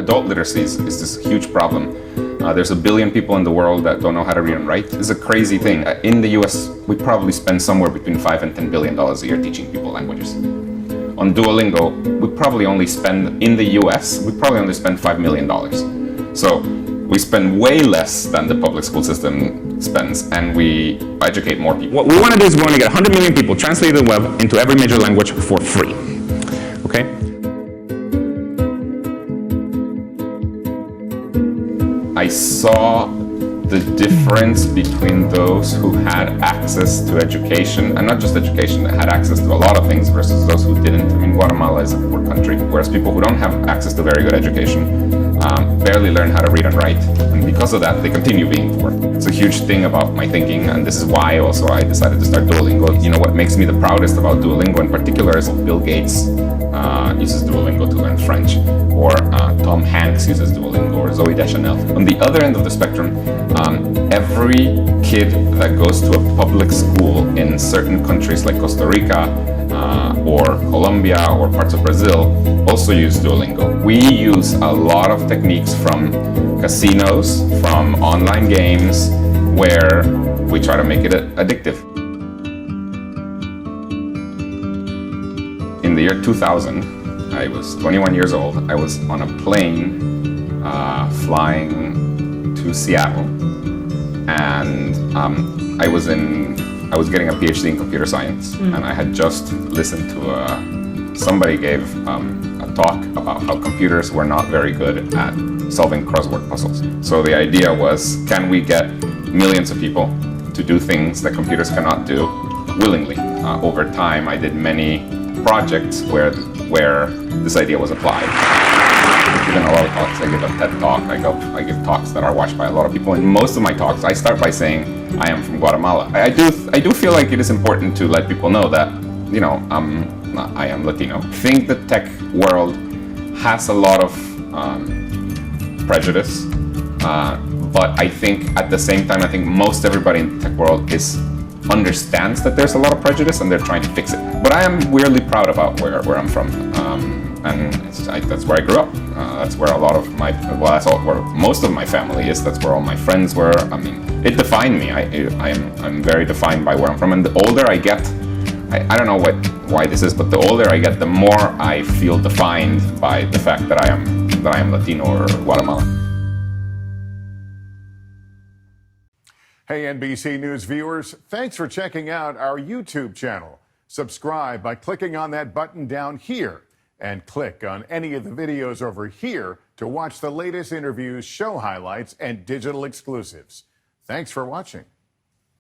adult literacy is this huge problem. There's 1 billion people in the world that don't know how to read and write. It's a crazy thing. In the US, we probably spend somewhere between $5 and $10 billion a year teaching people languages. On DuoLingo, we probably only spend, in the US, we probably only spend $5 million. So we spend way less than the public school system spends, and we educate more people. What we want to do is we want to get 100 million people translated the web into every major language for free. Okay? I saw the difference between those who had access to education, and not just education, that had access to a lot of things, versus those who didn't. I mean, Guatemala is a poor country, whereas people who don't have access to very good education barely learn how to read and write, and because of that, they continue being poor. It's a huge thing about my thinking, and this is why also I decided to start DuoLingo. You know, what makes me the proudest about DuoLingo in particular is Bill Gates uses DuoLingo to learn French, or Tom Hanks uses DuoLingo, or Zooey Deschanel. On the other end of the spectrum, every kid that goes to a public school in certain countries like Costa Rica, or Colombia, or parts of Brazil, also use DuoLingo. We use a lot of techniques from casinos, from online games, where we try to make it addictive. In the year 2000, I was 21 years old. I was on a plane flying to Seattle, and I was getting a PhD in computer science, and I had just listened to somebody gave a talk about how computers were not very good at solving crossword puzzles. So the idea was, can we get millions of people to do things that computers cannot do willingly? Over time, I did many projects where this idea was applied. I've given a lot of talks. I give a TED talk. I give talks that are watched by a lot of people. In most of my talks, I start by saying I am from Guatemala. I do feel like it is important to let people know that, you know, I am Latino. I think the tech world has a lot of prejudice, but I think at the same time, I think most everybody in the tech world understands that there's a lot of prejudice, and they're trying to fix it. But I am weirdly proud about where I'm from, and that's where I grew up. That's where a lot of that's where most of my family is. That's where all my friends were. I mean, it defined me. I'm very defined by where I'm from. And the older I get, I don't know why this is, but the older I get, the more I feel defined by the fact that I am Latino or Guatemalan. Hey, NBC News viewers, thanks for checking out our YouTube channel. Subscribe by clicking on that button down here, and click on any of the videos over here to watch the latest interviews, show highlights, and digital exclusives. Thanks for watching.